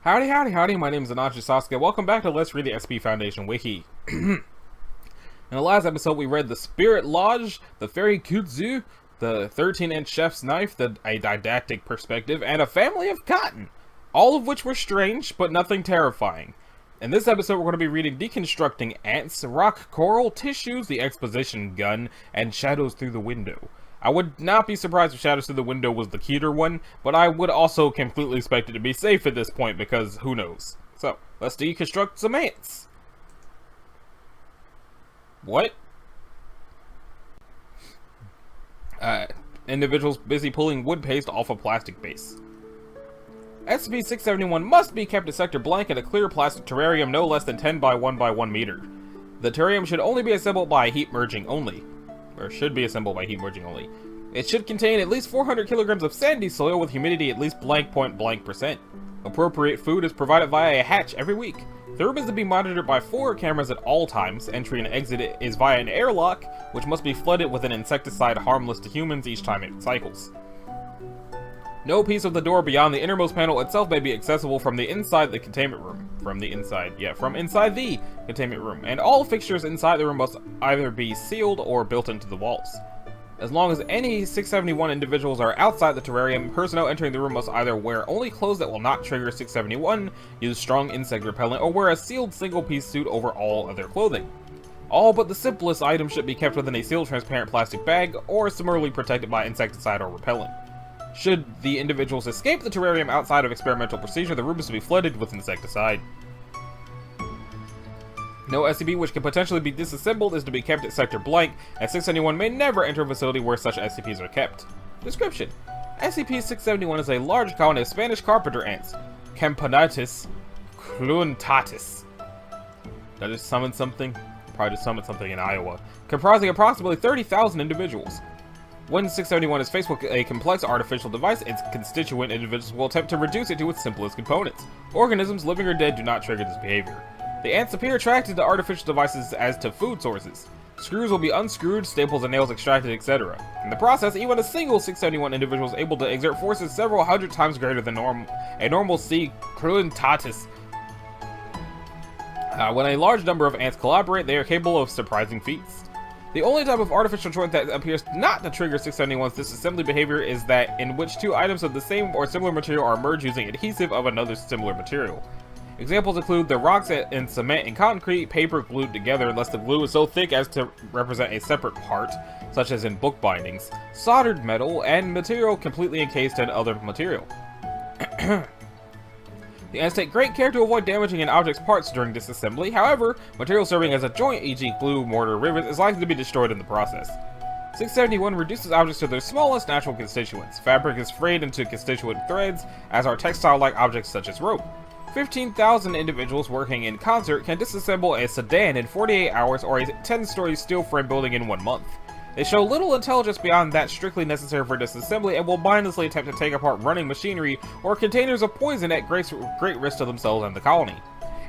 Howdy, howdy, howdy, my name is Anachi Sasuke. Welcome back to Let's Read the SCP Foundation Wiki. In the last episode, we read the Spirit Lodge, the Fairy Kudzu, the 13-inch Chef's Knife, a didactic perspective, and a family of cotton. All of which were strange, but nothing terrifying. In this episode, we're going to be reading Deconstructing Ants, Rock Coral, Tissues, the Exposition Gun, and Shadows Through the Window. I would not be surprised if Shadows Through the Window was the cuter one, but I would also completely expect it to be safe at this point, because who knows. So, let's deconstruct some ants. What? Individuals busy pulling wood paste off a plastic base. SCP-671 must be kept at Sector Blank in a clear plastic terrarium no less than 10 by 1 by 1 meter. The terrarium should only be assembled by heat merging only. Or should be assembled by heat merging only. It should contain at least 400 kilograms of sandy soil with humidity at least blank point blank %. Appropriate food is provided via a hatch every week. The room is to be monitored by 4 cameras at all times. Entry and exit is via an airlock, which must be flooded with an insecticide harmless to humans each time it cycles. No piece of the door beyond the innermost panel itself may be accessible from the inside the containment room. From inside the containment room. And all fixtures inside the room must either be sealed or built into the walls. As long as any 671 individuals are outside the terrarium, personnel entering the room must either wear only clothes that will not trigger 671, use strong insect repellent, or wear a sealed single-piece suit over all other clothing. All but the simplest items should be kept within a sealed transparent plastic bag, or similarly protected by insecticide or repellent. Should the individuals escape the terrarium outside of experimental procedure, the room is to be flooded with insecticide. No SCP which can potentially be disassembled is to be kept at Sector Blank, and 671 may never enter a facility where such SCPs are kept. Description: SCP-671 is a large colony of Spanish carpenter ants, Campanitis cluntatis. Did I just summon something? Probably just summoned something in Iowa. Comprising approximately 30,000 individuals. When 671 is faced with a complex artificial device, its constituent individuals will attempt to reduce it to its simplest components. Organisms, living or dead, do not trigger this behavior. The ants appear attracted to artificial devices as to food sources. Screws will be unscrewed, staples and nails extracted, etc. In the process, even a single 671 individual is able to exert forces several hundred times greater than a normal C. Cruntatus. When a large number of ants collaborate, they are capable of surprising feats. The only type of artificial joint that appears not to trigger 671's disassembly behavior is that in which 2 items of the same or similar material are merged using adhesive of another similar material. Examples include the rocks in cement and concrete, paper glued together unless the glue is so thick as to represent a separate part, such as in book bindings, soldered metal, and material completely encased in other material. The ants take great care to avoid damaging an object's parts during disassembly. However, material serving as a joint, e.g. glue, mortar, rivets, is likely to be destroyed in the process. 671 reduces objects to their smallest natural constituents. Fabric is frayed into constituent threads, as are textile-like objects such as rope. 15,000 individuals working in concert can disassemble a sedan in 48 hours or a 10-story steel frame building in 1 month. They show little intelligence beyond that strictly necessary for disassembly and will mindlessly attempt to take apart running machinery or containers of poison at great risk to themselves and the colony.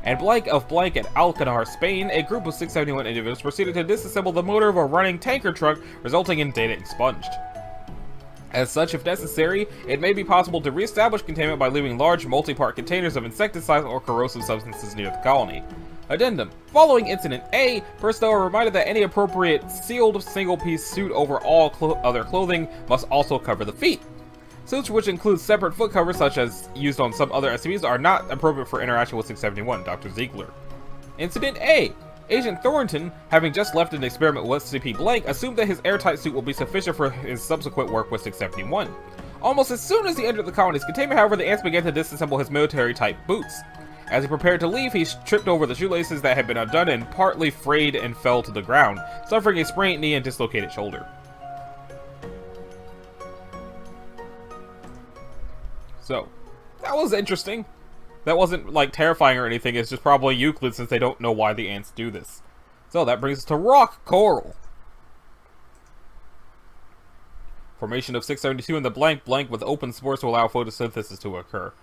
And Blank of Blank at Alcanar, Spain, a group of 671 individuals proceeded to disassemble the motor of a running tanker truck, resulting in data expunged. As such, if necessary, it may be possible to re-establish containment by leaving large multi-part containers of insecticides or corrosive substances near the colony. Addendum: following Incident A, personnel are reminded that any appropriate sealed single-piece suit over all other clothing must also cover the feet. Suits which include separate foot covers, such as used on some other SCPs, are not appropriate for interaction with 671, Dr. Ziegler. Incident A: Agent Thornton, having just left an experiment with SCP Blank, assumed that his airtight suit will be sufficient for his subsequent work with 671. Almost as soon as he entered the colony's containment, however, the ants began to disassemble his military-type boots. As he prepared to leave, he tripped over the shoelaces that had been undone and partly frayed and fell to the ground, suffering a sprained knee and dislocated shoulder. So, that was interesting. That wasn't, like, terrifying or anything, it's just probably Euclid since they don't know why the ants do this. So, that brings us to rock coral. Formation of 672 in the blank with open spores to allow photosynthesis to occur.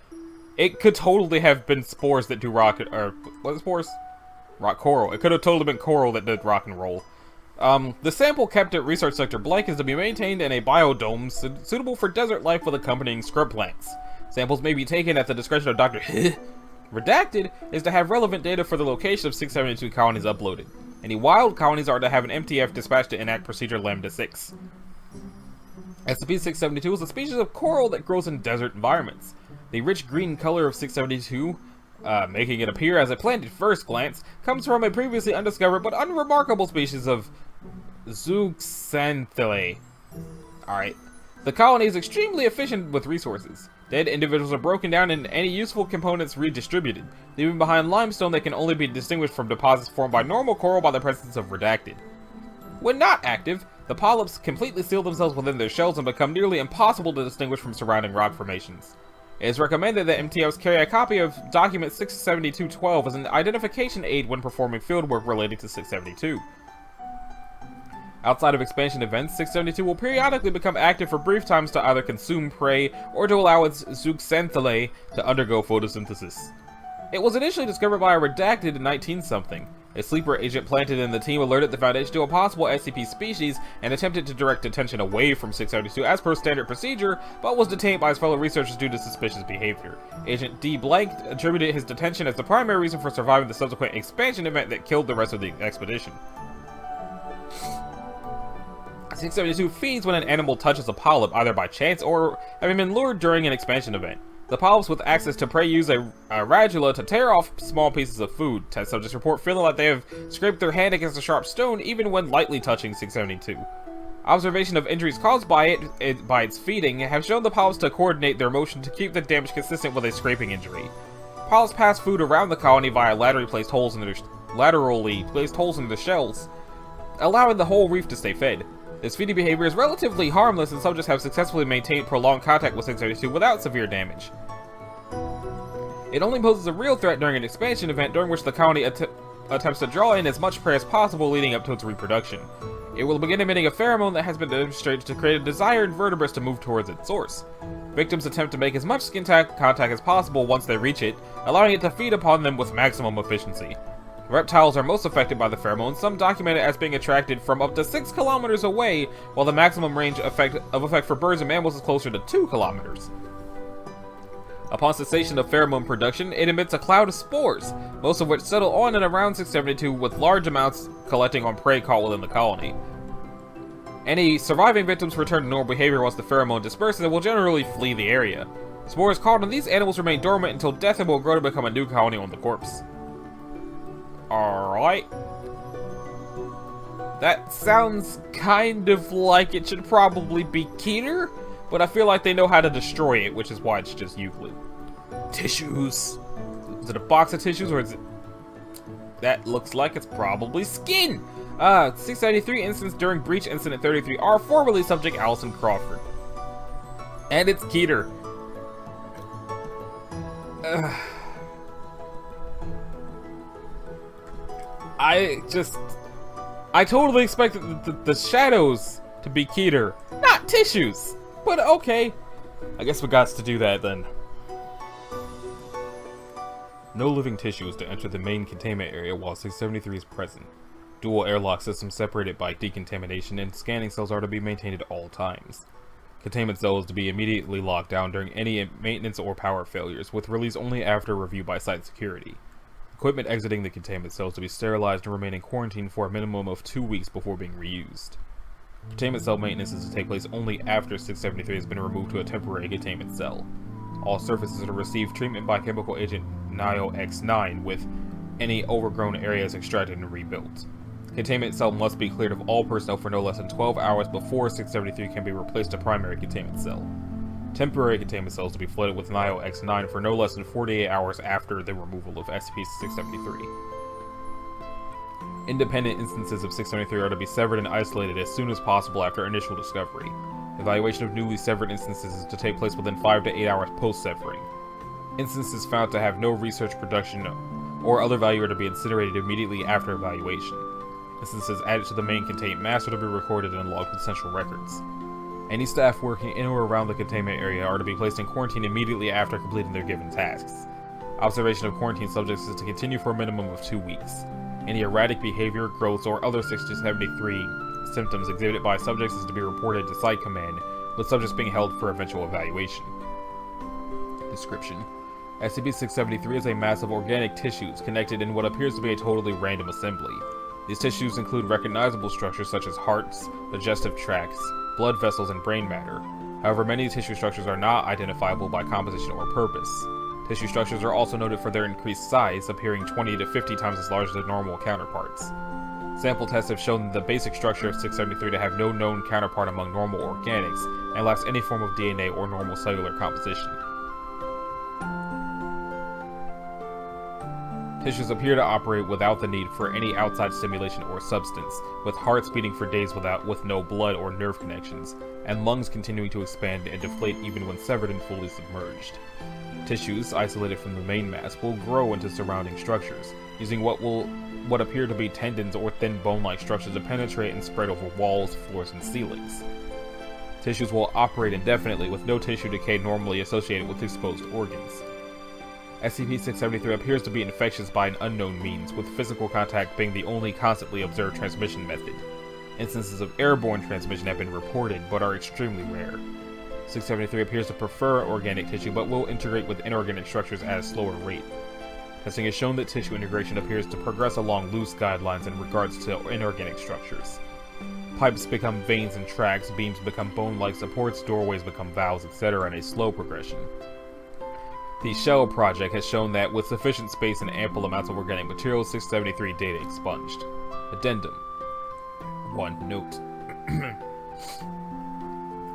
It could totally have been spores that do rock, or, what spores? Rock coral. It could have totally been coral that did rock and roll. The sample kept at Research Sector Blank is to be maintained in a biodome suitable for desert life with accompanying scrub plants. Samples may be taken at the discretion of Dr. Redacted is to have relevant data for the location of 672 colonies uploaded. Any wild colonies are to have an MTF dispatched to enact procedure Lambda 6. SCP-672 is a species of coral that grows in desert environments. The rich green color of 672, making it appear as a plant at first glance, comes from a previously undiscovered but unremarkable species of Zooxanthellae. Alright. The colony is extremely efficient with resources. Dead individuals are broken down and any useful components redistributed, leaving behind limestone that can only be distinguished from deposits formed by normal coral by the presence of redacted. When not active, the polyps completely seal themselves within their shells and become nearly impossible to distinguish from surrounding rock formations. It is recommended that MTFs carry a copy of Document 672-12 as an identification aid when performing fieldwork related to 672. Outside of expansion events, 672 will periodically become active for brief times to either consume prey or to allow its Zooxanthellae to undergo photosynthesis. It was initially discovered by a redacted in 19-something. A sleeper agent planted in the team alerted the Foundation to a possible SCP species and attempted to direct attention away from 672 as per standard procedure, but was detained by his fellow researchers due to suspicious behavior. Agent D. Blank attributed his detention as the primary reason for surviving the subsequent expansion event that killed the rest of the expedition. 672 feeds when an animal touches a polyp, either by chance or having been lured during an expansion event. The polyps with access to prey use a radula to tear off small pieces of food. Test subjects report feeling like they have scraped their hand against a sharp stone even when lightly touching 672. Observation of injuries caused by its feeding have shown the polyps to coordinate their motion to keep the damage consistent with a scraping injury. Polyps pass food around the colony via laterally placed holes in their shells, allowing the whole reef to stay fed. This feeding behavior is relatively harmless and subjects have successfully maintained prolonged contact with 672 without severe damage. It only poses a real threat during an expansion event during which the colony attempts to draw in as much prey as possible leading up to its reproduction. It will begin emitting a pheromone that has been demonstrated to create a desired vertebrates to move towards its source. Victims attempt to make as much skin contact as possible once they reach it, allowing it to feed upon them with maximum efficiency. Reptiles are most affected by the pheromone, some documented as being attracted from up to 6 kilometers away, while the maximum range of effect for birds and mammals is closer to 2 kilometers. Upon cessation of pheromone production, it emits a cloud of spores, most of which settle on and around 672 with large amounts collecting on prey caught within the colony. Any surviving victims return to normal behavior once the pheromone disperses and will generally flee the area. Spores caught on these animals remain dormant until death and will grow to become a new colony on the corpse. Alright. That sounds kind of like it should probably be Keter, but I feel like they know how to destroy it, which is why it's just Euclid. Tissues. Is it a box of tissues or is it... That looks like it's probably skin! 693 instance during Breach Incident 33R, formerly subject Allison Crawford. And it's Keter. I totally expected the shadows to be Keter, not tissues. But okay, I guess we got to do that then. No living tissue is to enter the main containment area while 673 is present. Dual airlock systems separated by decontamination and scanning cells are to be maintained at all times. Containment cell is to be immediately locked down during any maintenance or power failures, with release only after review by site security. Equipment exiting the containment cell is to be sterilized and remain in quarantine for a minimum of 2 weeks before being reused. Containment cell maintenance is to take place only after 673 has been removed to a temporary containment cell. All surfaces are to receive treatment by chemical agent NIO-X9, with any overgrown areas extracted and rebuilt. Containment cell must be cleared of all personnel for no less than 12 hours before 673 can be replaced to primary containment cell. Temporary containment cells to be flooded with NIO-X9 for no less than 48 hours after the removal of SCP-673. Independent instances of 673 are to be severed and isolated as soon as possible after initial discovery. Evaluation of newly severed instances is to take place within 5 to 8 hours post-severing. Instances found to have no research production or other value are to be incinerated immediately after evaluation. Instances added to the main containment mass are to be recorded and logged with central records. Any staff working in or around the containment area are to be placed in quarantine immediately after completing their given tasks. Observation of quarantine subjects is to continue for a minimum of 2 weeks. Any erratic behavior, growths, or other 673 symptoms exhibited by subjects is to be reported to Site Command, with subjects being held for eventual evaluation. Description: SCP-673 is a mass of organic tissues connected in what appears to be a totally random assembly. These tissues include recognizable structures such as hearts, digestive tracts, blood vessels, and brain matter. However, many tissue structures are not identifiable by composition or purpose. Tissue structures are also noted for their increased size, appearing 20 to 50 times as large as their normal counterparts. Sample tests have shown the basic structure of 673 to have no known counterpart among normal organics, and lacks any form of DNA or normal cellular composition. Tissues appear to operate without the need for any outside stimulation or substance, with hearts beating for days with no blood or nerve connections, and lungs continuing to expand and deflate even when severed and fully submerged. Tissues, isolated from the main mass, will grow into surrounding structures, using what appear to be tendons or thin bone-like structures to penetrate and spread over walls, floors, and ceilings. Tissues will operate indefinitely, with no tissue decay normally associated with exposed organs. SCP-673 appears to be infectious by an unknown means, with physical contact being the only constantly observed transmission method. Instances of airborne transmission have been reported, but are extremely rare. 673 appears to prefer organic tissue, but will integrate with inorganic structures at a slower rate. Testing has shown that tissue integration appears to progress along loose guidelines in regards to inorganic structures. Pipes become veins and tracks, beams become bone-like supports, doorways become valves, etc. in a slow progression. The Shell project has shown that with sufficient space and ample amounts of organic material, 673 data expunged. Addendum. 1 note.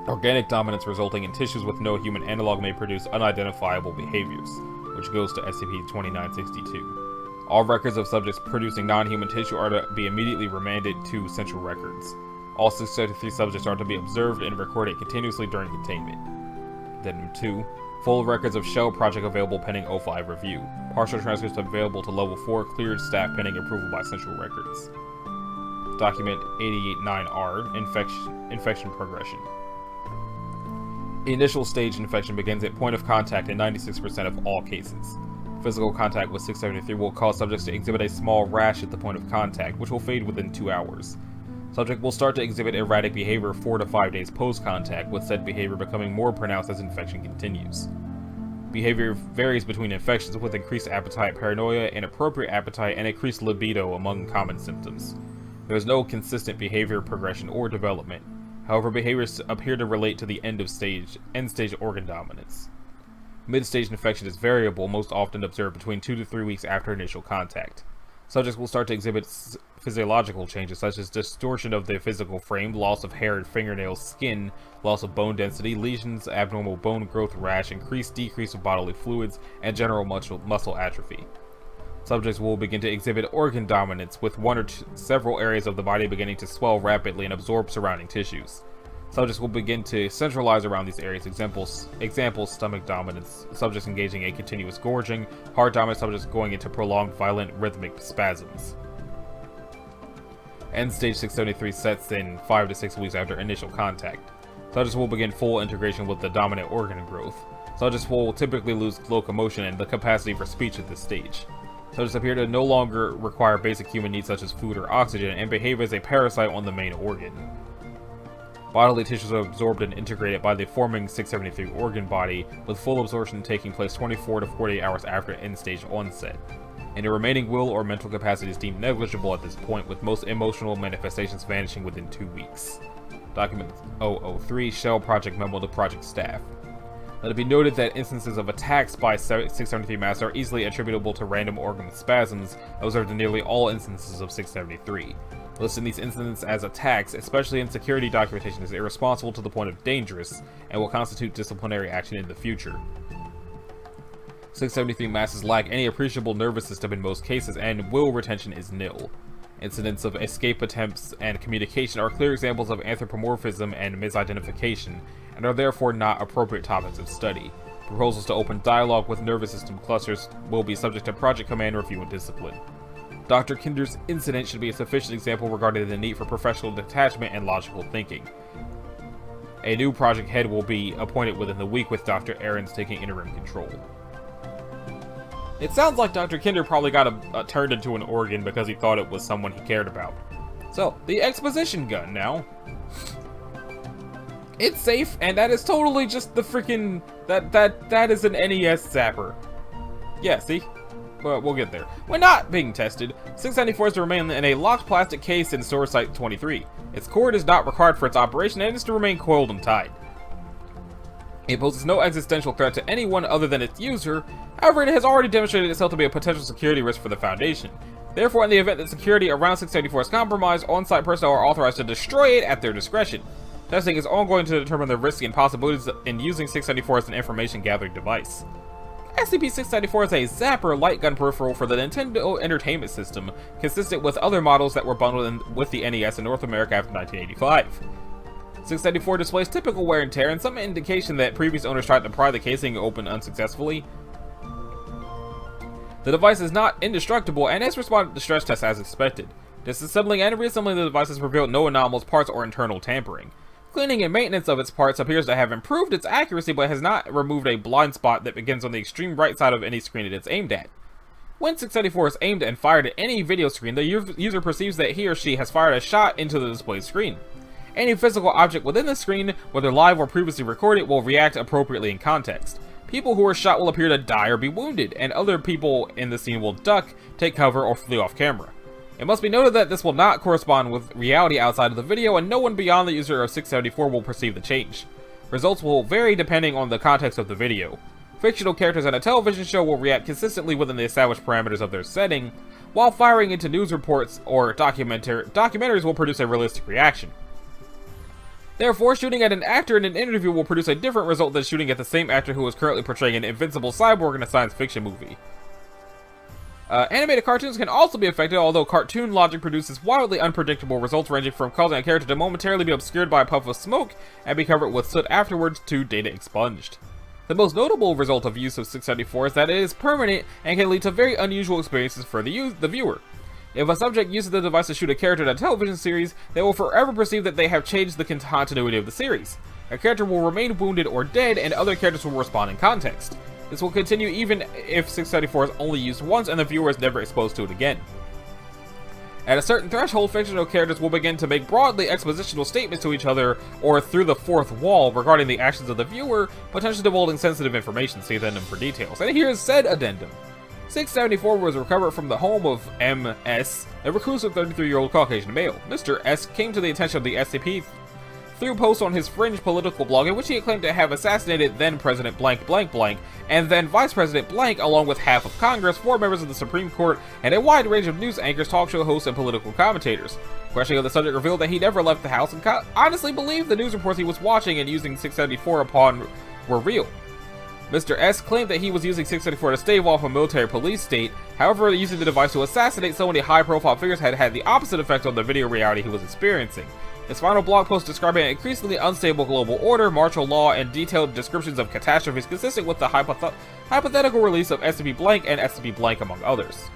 Organic dominance resulting in tissues with no human analog may produce unidentifiable behaviors, which goes to SCP-2962. All records of subjects producing non-human tissue are to be immediately remanded to Central Records. All 673 subjects are to be observed and recorded continuously during containment. Addendum 2. Full records of Shell project available pending O5 review. Partial transcripts available to Level 4 cleared staff pending approval by Central Records. Document 889R, Infection Progression. Initial stage infection begins at point of contact in 96% of all cases. Physical contact with 673 will cause subjects to exhibit a small rash at the point of contact, which will fade within 2 hours. Subject will start to exhibit erratic behavior 4 to 5 days post-contact, with said behavior becoming more pronounced as infection continues. Behavior varies between infections, with increased appetite, paranoia, inappropriate appetite, and increased libido among common symptoms. There is no consistent behavior progression or development. However, behaviors appear to relate to the end-stage organ dominance. Mid-stage infection is variable, most often observed between 2 to 3 weeks after initial contact. Subjects will start to exhibit physiological changes such as distortion of the physical frame, loss of hair and fingernails, skin, loss of bone density, lesions, abnormal bone growth, rash, decrease of bodily fluids, and general muscle atrophy. Subjects will begin to exhibit organ dominance, with one or several areas of the body beginning to swell rapidly and absorb surrounding tissues. Subjects will begin to centralize around these areas. Examples, stomach dominance, subjects engaging in continuous gorging, heart dominance, subjects going into prolonged violent rhythmic spasms. End stage 673 sets in 5 to 6 weeks after initial contact. Subjects will begin full integration with the dominant organ growth. Subjects will typically lose locomotion and the capacity for speech at this stage. Subjects appear to no longer require basic human needs such as food or oxygen and behave as a parasite on the main organ. Bodily tissues are absorbed and integrated by the forming 673 organ body, with full absorption taking place 24 to 48 hours after end-stage onset. Any remaining will or mental capacity is deemed negligible at this point, with most emotional manifestations vanishing within 2 weeks. Document 003, Shell Project Memo to Project Staff. Let it be noted that instances of attacks by 673 mass are easily attributable to random organ spasms observed in nearly all instances of 673. Listing these incidents as attacks, especially in security documentation, is irresponsible to the point of dangerous, and will constitute disciplinary action in the future. 673 masses lack any appreciable nervous system in most cases, and will retention is nil. Incidents of escape attempts and communication are clear examples of anthropomorphism and misidentification, and are therefore not appropriate topics of study. Proposals to open dialogue with nervous system clusters will be subject to project command review and discipline. Dr. Kinder's incident should be a sufficient example regarding the need for professional detachment and logical thinking. A new project head will be appointed within the week, with Dr. Ahrens taking interim control. It sounds like Dr. Kinder probably got turned into an organ because he thought it was someone he cared about. So, the exposition gun now. It's safe, and that is totally just the freaking... That is an NES zapper. Yeah, see? But we'll get there. When not being tested, 694 is to remain in a locked plastic case in Store Site 23. Its cord is not required for its operation and is to remain coiled and tied. It poses no existential threat to anyone other than its user. However, it has already demonstrated itself to be a potential security risk for the Foundation. Therefore, in the event that security around 674 is compromised, on-site personnel are authorized to destroy it at their discretion. Testing is ongoing to determine the risks and possibilities in using 674 as an information-gathering device. SCP-694 is a Zapper light gun peripheral for the Nintendo Entertainment System, consistent with other models that were bundled with the NES in North America after 1985. 694 displays typical wear and tear and some indication that previous owners tried to pry the casing open unsuccessfully. The device is not indestructible and has responded to stress tests as expected. Disassembling and reassembling the device has revealed no anomalous parts or internal tampering. Cleaning and maintenance of its parts appears to have improved its accuracy but has not removed a blind spot that begins on the extreme right side of any screen it is aimed at. When 694 is aimed and fired at any video screen, the user perceives that he or she has fired a shot into the display screen. Any physical object within the screen, whether live or previously recorded, will react appropriately in context. People who are shot will appear to die or be wounded, and other people in the scene will duck, take cover, or flee off camera. It must be noted that this will not correspond with reality outside of the video, and no one beyond the user of 674 will perceive the change. Results will vary depending on the context of the video. Fictional characters in a television show will react consistently within the established parameters of their setting, while firing into news reports or documentaries will produce a realistic reaction. Therefore, shooting at an actor in an interview will produce a different result than shooting at the same actor who is currently portraying an invincible cyborg in a science fiction movie. Animated cartoons can also be affected, although cartoon logic produces wildly unpredictable results ranging from causing a character to momentarily be obscured by a puff of smoke and be covered with soot afterwards to data expunged. The most notable result of use of 674 is that it is permanent and can lead to very unusual experiences for the viewer. If a subject uses the device to shoot a character in a television series, they will forever perceive that they have changed the continuity of the series. A character will remain wounded or dead, and other characters will respond in context. This will continue even if 674 is only used once and the viewer is never exposed to it again. At a certain threshold, fictional characters will begin to make broadly expositional statements to each other or through the fourth wall regarding the actions of the viewer, potentially divulging sensitive information. See addendum for details. And here's said addendum. 674 was recovered from the home of M.S., a reclusive 33-year-old Caucasian male. Mr. S came to the attention of the SCP through posts on his fringe political blog in which he claimed to have assassinated then-President blank blank blank and then Vice President blank along with half of Congress, 4 members of the Supreme Court, and a wide range of news anchors, talk show hosts, and political commentators. Questioning of the subject revealed that he never left the house and honestly believed the news reports he was watching and using 674 upon were real. Mr. S claimed that he was using 674 to stave off a military police state. However, using the device to assassinate so many high-profile figures had had the opposite effect on the video reality he was experiencing. His final blog post describing an increasingly unstable global order, martial law, and detailed descriptions of catastrophes consistent with the hypothetical release of SCP blank and SCP blank, among others.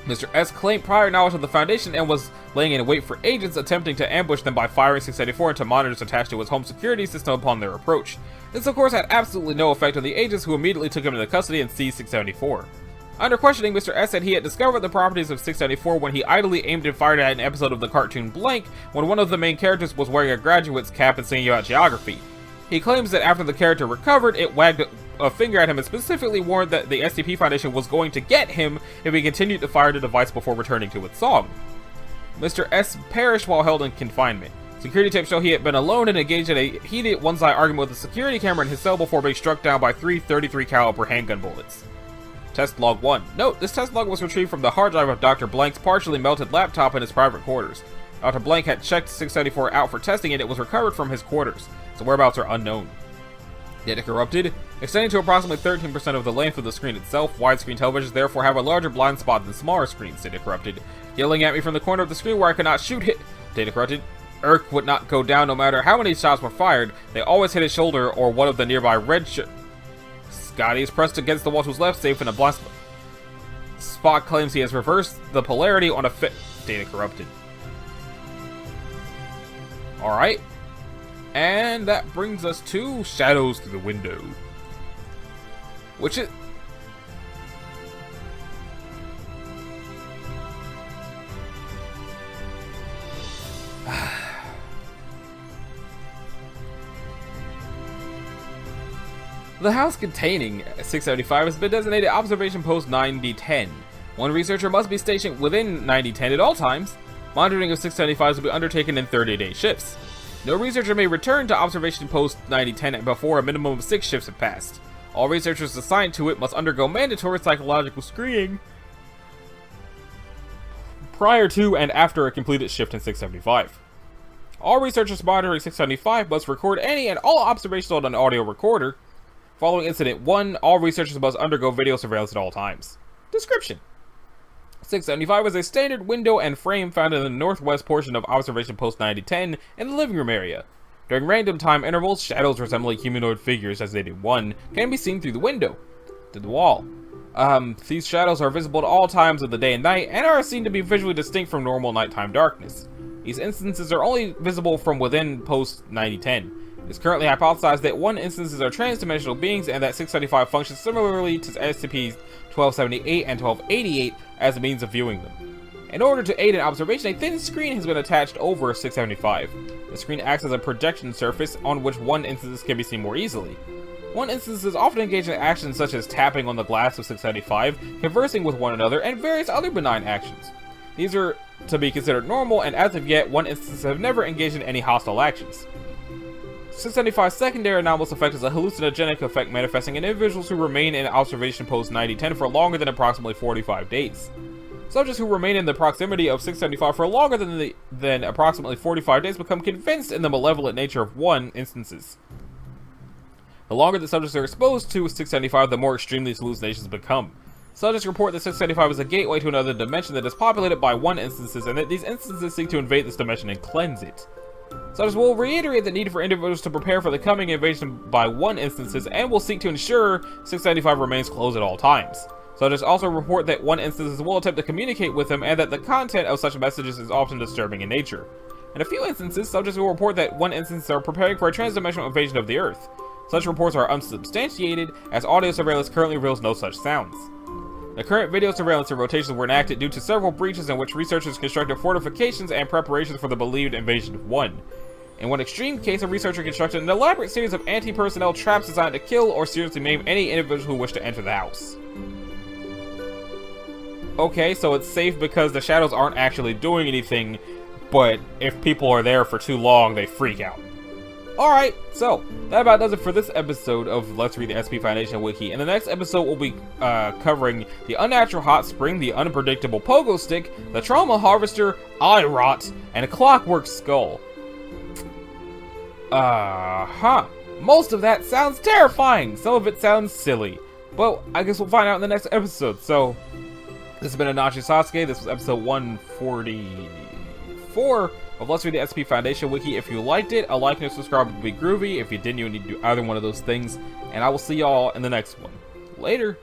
Mr. S claimed prior knowledge of the Foundation and was laying in wait for agents attempting to ambush them by firing 674 into monitors attached to his home security system upon their approach. This of course had absolutely no effect on the agents, who immediately took him into custody and seized 674. Under questioning, Mr. S said he had discovered the properties of 674 when he idly aimed and fired at an episode of the cartoon Blank when one of the main characters was wearing a graduate's cap and singing about geography. He claims that after the character recovered, it wagged a finger at him and specifically warned that the SCP Foundation was going to get him if he continued to fire the device before returning to its song. Mr. S perished while held in confinement. Security tapes show he had been alone and engaged in a heated one-sided argument with a security camera in his cell before being struck down by 3 .33 caliber handgun bullets. Test log 1. Note, this test log was retrieved from the hard drive of Dr. Blank's partially melted laptop in his private quarters. Dr. Blank had checked 674 out for testing and it was recovered from his quarters. Its whereabouts are unknown. Data corrupted. Extending to approximately 13% of the length of the screen itself, widescreen televisions therefore have a larger blind spot than smaller screens. Data corrupted. Yelling at me from the corner of the screen where I could not shoot it. Data corrupted. Irk would not go down no matter how many shots were fired. They always hit his shoulder or one of the nearby red Scotty is pressed against the wall to his left, safe in a blind spot. Spock claims he has reversed the polarity on a fit. Data corrupted. Alright. And that brings us to Shadows Through the Window. Which is... The house containing 675 has been designated Observation Post 9010. One researcher must be stationed within 9010 at all times. Monitoring of 675s will be undertaken in 30-day shifts. No researcher may return to Observation Post 9010 before a minimum of 6 shifts have passed. All researchers assigned to it must undergo mandatory psychological screening prior to and after a completed shift in 675. All researchers monitoring 675 must record any and all observations on an audio recorder. Following Incident 1, all researchers must undergo video surveillance at all times. Description: 675 is a standard window and frame found in the northwest portion of Observation Post 9010 in the living room area. During random time intervals, shadows resembling humanoid figures, as they did 1, can be seen through the window to the wall. These shadows are visible at all times of the day and night, and are seen to be visually distinct from normal nighttime darkness. These instances are only visible from within Post 9010. It is currently hypothesized that 1 instances are trans-dimensional beings, and that 675 functions similarly to SCP 1278 and 1288 as a means of viewing them. In order to aid in observation, a thin screen has been attached over 675. The screen acts as a projection surface on which 1 instance can be seen more easily. 1 instances often engage in actions such as tapping on the glass of 675, conversing with one another, and various other benign actions. These are to be considered normal, and as of yet, 1 instances have never engaged in any hostile actions. 675's secondary anomalous effect is a hallucinogenic effect manifesting in individuals who remain in Observation Post 9010 for longer than approximately 45 days. Subjects who remain in the proximity of 675 for longer than approximately 45 days become convinced in the malevolent nature of 1 instances. The longer the subjects are exposed to 675, the more extreme these hallucinations become. Subjects report that 675 is a gateway to another dimension that is populated by 1 instances, and that these instances seek to invade this dimension and cleanse it. Subjects will reiterate the need for individuals to prepare for the coming invasion by 1 instances, and will seek to ensure 675 remains closed at all times. Subjects also report that 1 instances will attempt to communicate with them, and that the content of such messages is often disturbing in nature. In a few instances, subjects will report that 1 instances are preparing for a transdimensional invasion of the Earth. Such reports are unsubstantiated, as audio surveillance currently reveals no such sounds. The current video surveillance and rotations were enacted due to several breaches in which researchers constructed fortifications and preparations for the believed invasion of 1. In one extreme case, a researcher constructed an elaborate series of anti-personnel traps designed to kill or seriously maim any individual who wished to enter the house. Okay, so it's safe because the shadows aren't actually doing anything, but if people are there for too long, they freak out. Alright, so that about does it for this episode of Let's Read the SCP Foundation Wiki. In the next episode, we'll be covering the Unnatural Hot Spring, the Unpredictable Pogo Stick, the Trauma Harvester, Eye Rot, and a Clockwork Skull. Most of that sounds terrifying. Some of it sounds silly. But I guess we'll find out in the next episode. So, this has been Anachi Sasuke. This was episode 144 of Let's Read the SCP Foundation Wiki. If you liked it, a like and a subscribe would be groovy. If you didn't, you would need to do either one of those things. And I will see y'all in the next one. Later.